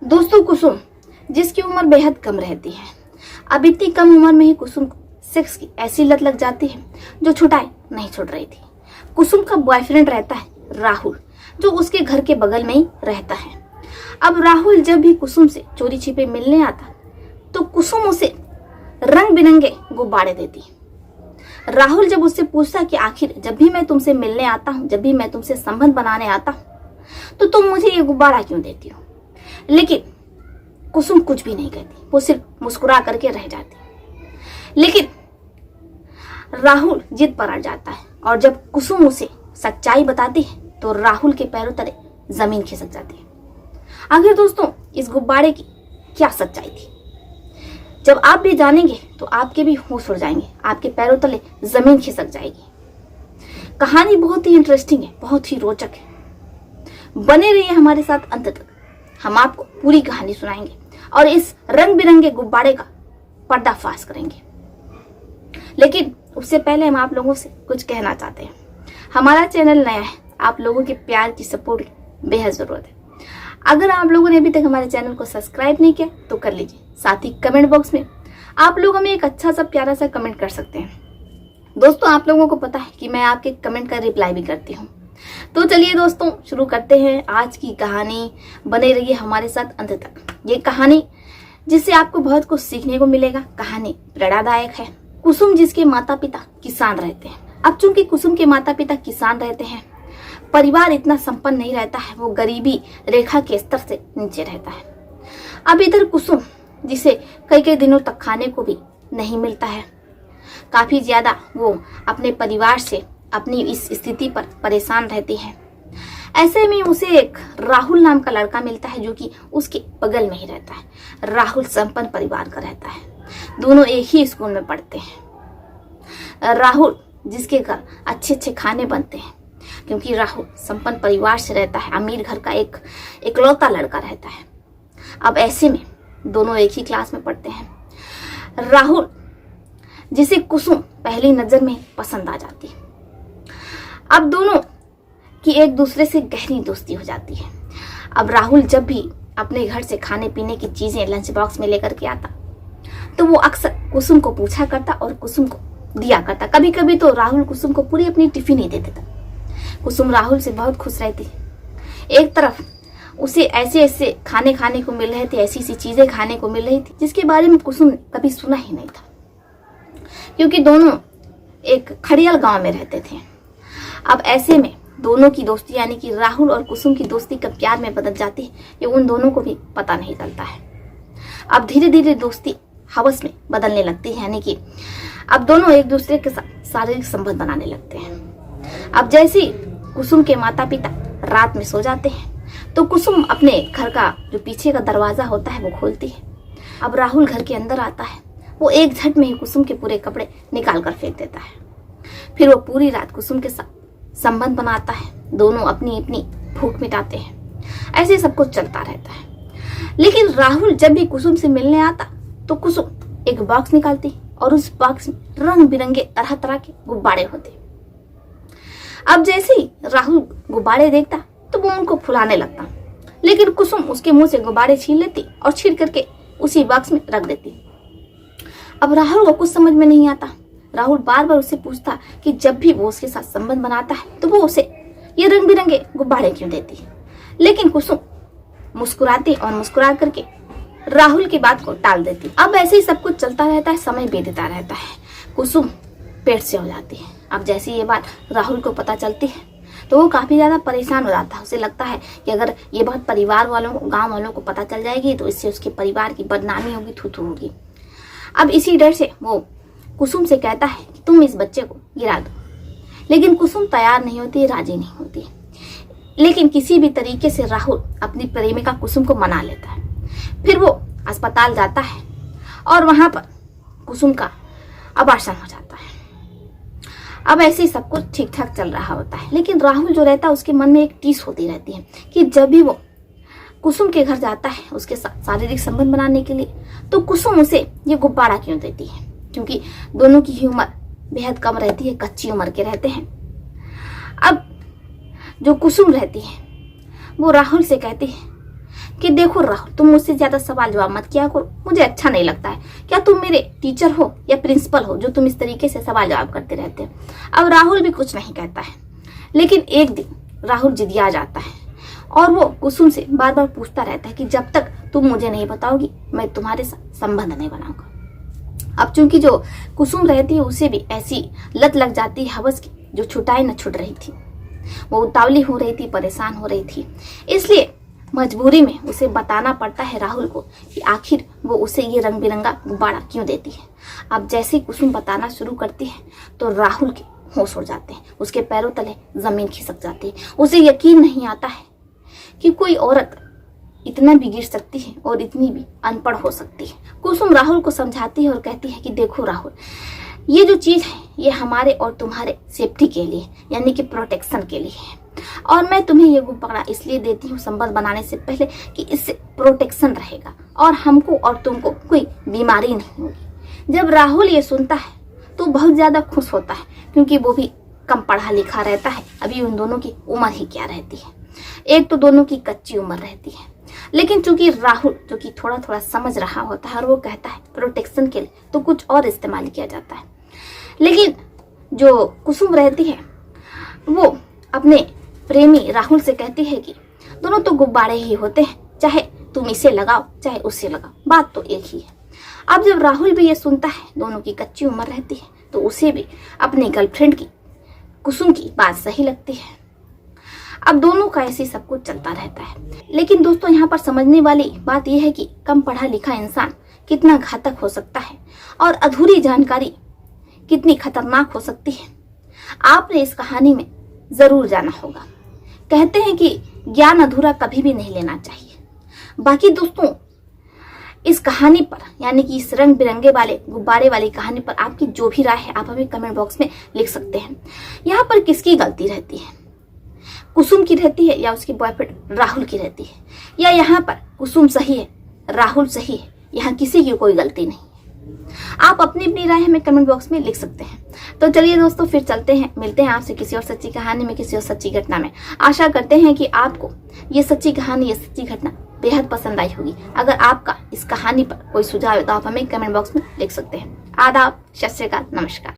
दोस्तों, कुसुम जिसकी उम्र बेहद कम रहती है, अब इतनी कम उम्र में ही कुसुम को सेक्स की ऐसी लत लग जाती है जो छुटाए नहीं छुट रही थी। कुसुम का बॉयफ्रेंड रहता है राहुल, जो उसके घर के बगल में ही रहता है। अब राहुल जब भी कुसुम से चोरी छिपे मिलने आता तो कुसुम उसे रंग बिरंगे गुब्बारे देती। राहुल जब उससे पूछता कि आखिर जब भी मैं तुमसे मिलने आता हूँ, जब भी मैं तुमसे संबंध बनाने आता हूँ, तो तुम मुझे ये गुब्बारा क्यों देती हो, लेकिन कुसुम कुछ भी नहीं कहती, वो सिर्फ मुस्कुरा करके रह जाती। लेकिन राहुल जिद पर अड़ जाता है और जब कुसुम उसे सच्चाई बताती है तो राहुल के पैरों तले जमीन खिसक जाती है। आखिर दोस्तों, इस गुब्बारे की क्या सच्चाई थी? जब आप भी जानेंगे तो आपके भी होश उड़ जाएंगे, आपके पैरों तले जमीन खिसक जाएगी। कहानी बहुत ही इंटरेस्टिंग है, बहुत ही रोचक है। बने रहिए हमारे साथ अंत तक, हम आपको पूरी कहानी सुनाएंगे और इस रंग बिरंगे गुब्बारे का पर्दाफाश करेंगे। लेकिन उससे पहले हम आप लोगों से कुछ कहना चाहते हैं। हमारा चैनल नया है, आप लोगों के प्यार की सपोर्ट की बेहद जरूरत है। अगर आप लोगों ने अभी तक हमारे चैनल को सब्सक्राइब नहीं किया तो कर लीजिए। साथ ही कमेंट बॉक्स में आप लोग हमें एक अच्छा सा प्यारा सा कमेंट कर सकते हैं। दोस्तों, आप लोगों को पता है कि मैं आपके कमेंट का रिप्लाई भी करती हूँ। तो चलिए दोस्तों, शुरू करते हैं आज की कहानी। बने रहिए हमारे साथ अंत तक। ये कहानी जिससे आपको बहुत कुछ सीखने को मिलेगा, कहानी प्रेरणादायक है। कुसुम जिसके माता पिता किसान रहते हैं। अब चूंकि कुसुम के माता पिता किसान रहते हैं, परिवार इतना संपन्न नहीं रहता है, वो गरीबी रेखा के स्तर से नीचे रहता है। अब इधर कुसुम जिसे कई कई दिनों तक खाने को भी नहीं मिलता है, काफी ज्यादा वो अपने परिवार से अपनी इस स्थिति पर परेशान रहती है। ऐसे में उसे एक राहुल नाम का लड़का मिलता है जो कि उसके बगल में ही रहता है। राहुल संपन्न परिवार का रहता है, दोनों एक ही स्कूल में पढ़ते हैं। राहुल जिसके घर अच्छे अच्छे खाने बनते हैं, क्योंकि राहुल संपन्न परिवार से रहता है, अमीर घर का एक इकलौता लड़का रहता है। अब ऐसे में दोनों एक ही क्लास में पढ़ते हैं। राहुल जिसे कुसुम पहली नजर में पसंद आ जाती है। अब दोनों की एक दूसरे से गहरी दोस्ती हो जाती है। अब राहुल जब भी अपने घर से खाने पीने की चीजें लंच बॉक्स में लेकर के आता तो वो अक्सर कुसुम को पूछा करता और कुसुम को दिया करता। कभी कभी तो राहुल कुसुम को पूरी अपनी टिफिन ही दे देता। कुसुम राहुल से बहुत खुश रहती। एक तरफ उसे ऐसे ऐसे खाने को मिल रहे थे, ऐसी सी चीजें खाने को मिल रही थी जिसके बारे में कुसुम ने कभी सुना ही नहीं था, क्योंकि दोनों एक खड़ियाल गांव में रहते थे। अब ऐसे में दोनों की दोस्ती, यानी कि राहुल और कुसुम की दोस्ती कब प्यार में बदल जाती है ये उन दोनों को भी पता नहीं चलता है। अब धीरे धीरे दोस्ती हवस में बदलने लगती है, यानी कि अब दोनों एक दूसरे के साथ शारीरिक संबंध बनाने लगते हैं। अब जैसे कुसुम के माता पिता रात में सो जाते हैं तो कुसुम अपने घर का जो पीछे का दरवाजा होता है वो खोलती है। अब राहुल घर के अंदर आता है, वो एक झट में ही कुसुम के पूरे कपड़े निकाल कर फेंक देता है। फिर वो पूरी रात कुसुम के साथ संबंध बनाता है, दोनों अपनी अपनी भूख मिटाते हैं। ऐसे सब कुछ चलता रहता है। लेकिन राहुल जब भी कुसुम से मिलने आता तो कुसुम एक बॉक्स निकालती और उस बॉक्स में रंग बिरंगे तरह तरह के गुब्बारे होते। अब जैसे ही राहुल गुब्बारे देखता तो वो उनको फुलाने लगता, लेकिन कुसुम उसके मुंह से गुब्बारे छीन लेती और छीन करके उसी बॉक्स में रख देती। अब राहुल को कुछ समझ में नहीं आता। राहुल बार बार उससे पूछता कि जब भी वो उसके साथ संबंध बनाता है तो वो उसे ये रंग बिरंगे गुब्बारे क्यों देती है, लेकिन कुसुम मुस्कुराती और मुस्कुरा करके राहुल की बात को टाल देती। अब ऐसे ही सब कुछ चलता रहता है, समय बीतता रहता है। कुसुम पेट से हो जाती है। अब जैसे ये बात राहुल को पता चलती है तो वो काफी ज्यादा परेशान हो जाता है। उसे लगता है कि अगर ये बात परिवार वालों को, गांव वालों को पता चल जाएगी तो इससे उसके परिवार की बदनामी होगी, थू होगी। अब इसी डर से वो कुसुम से कहता है कि तुम इस बच्चे को गिरा दो, लेकिन कुसुम तैयार नहीं होती, राजी नहीं होती। लेकिन किसी भी तरीके से राहुल अपनी प्रेमिका कुसुम को मना लेता है। फिर वो अस्पताल जाता है और वहां पर कुसुम का अबॉर्शन हो जाता है। अब ऐसे ही सब कुछ ठीक ठाक चल रहा होता है, लेकिन राहुल जो रहता है उसके मन में एक टीस होती रहती है कि जब भी वो कुसुम के घर जाता है उसके साथ शारीरिक संबंध बनाने के लिए तो कुसुम उसे ये गुब्बारा क्यों देती है, क्योंकि दोनों की उम्र बेहद कम रहती है, कच्ची उम्र के रहते हैं। अब जो कुसुम रहती है वो राहुल से कहती है कि देखो राहुल, तुम मुझसे ज्यादा सवाल जवाब मत किया करो, मुझे अच्छा नहीं लगता है। क्या तुम मेरे टीचर हो या प्रिंसिपल हो जो तुम इस तरीके से सवाल जवाब करते रहते हो। अब राहुल भी कुछ नहीं कहता है, लेकिन एक दिन राहुल जिदिया जाता है और वो कुसुम से बार बार पूछता रहता है कि जब तक तुम मुझे नहीं बताओगी मैं तुम्हारे साथ संबंध नहीं बनाऊंगा। अब चूंकि जो कुसुम रहती है उसे भी ऐसी लत लग जाती है हवस की, जो छुटाई न छुट रही थी। वो उतावली हो रही थी, परेशान हो रही थी, इसलिए मजबूरी में उसे बताना पड़ता है राहुल को कि आखिर वो उसे ये रंग बिरंगा गुब्बारा क्यों देती है। अब जैसे ही कुसुम बताना शुरू करती है तो राहुल के होश उड़ जाते हैं, उसके पैरों तले जमीन खिसक जाती है। उसे यकीन नहीं आता है कि कोई औरत इतना भी गिर सकती है और इतनी भी अनपढ़ हो सकती है। कुसुम राहुल को समझाती है और कहती है कि देखो राहुल, ये जो चीज है ये हमारे और तुम्हारे सेफ्टी के लिए, यानी कि प्रोटेक्शन के लिए है। और मैं तुम्हें ये गुब्बारा इसलिए देती हूँ संबंध बनाने से पहले कि इससे प्रोटेक्शन रहेगा और हमको और तुमको कोई बीमारी नहीं होगी। जब राहुल ये सुनता है तो बहुत ज्यादा खुश होता है, क्योंकि वो भी कम पढ़ा लिखा रहता है। अभी उन दोनों की उम्र ही क्या रहती है, एक तो दोनों की कच्ची उम्र रहती है। लेकिन चूंकि राहुल जो कि थोड़ा थोड़ा समझ रहा होता है और वो कहता है प्रोटेक्शन के लिए, तो कुछ और इस्तेमाल किया जाता है। लेकिन जो कुसुम रहती है वो अपने प्रेमी राहुल से कहती है कि दोनों तो गुब्बारे ही होते हैं, चाहे तुम इसे लगाओ चाहे उससे लगाओ, बात तो एक ही है। अब जब राहुल भी ये सुनता है, दोनों की कच्ची उम्र रहती है, तो उसे भी अपनी गर्लफ्रेंड की कुसुम की बात सही लगती है। अब दोनों का ऐसे सब कुछ चलता रहता है। लेकिन दोस्तों, यहाँ पर समझने वाली बात यह है कि कम पढ़ा लिखा इंसान कितना घातक हो सकता है और अधूरी जानकारी कितनी खतरनाक हो सकती है, आपने इस कहानी में जरूर जाना होगा। कहते हैं कि ज्ञान अधूरा कभी भी नहीं लेना चाहिए। बाकी दोस्तों, इस कहानी पर, यानी कि इस रंग बिरंगे वाले गुब्बारे वाली कहानी पर आपकी जो भी राय है आप हमें कमेंट बॉक्स में लिख सकते हैं। यहाँ पर किसकी गलती रहती है, कुसुम की रहती है या उसकी बॉयफ्रेंड राहुल की रहती है, या यहाँ पर कुसुम सही है राहुल सही है, यहाँ किसी की कोई गलती नहीं। आप अपनी अपनी राय हमें कमेंट बॉक्स में लिख सकते हैं। तो चलिए दोस्तों, फिर चलते हैं, मिलते हैं आपसे किसी और सच्ची कहानी में, किसी और सच्ची घटना में। आशा करते हैं कि आपको ये सच्ची कहानी, ये सच्ची घटना बेहद पसंद आई होगी। अगर आपका इस कहानी पर कोई सुझाव है तो आप हमें कमेंट बॉक्स में लिख सकते हैं। आदाब, सत श्री अकाल, नमस्कार।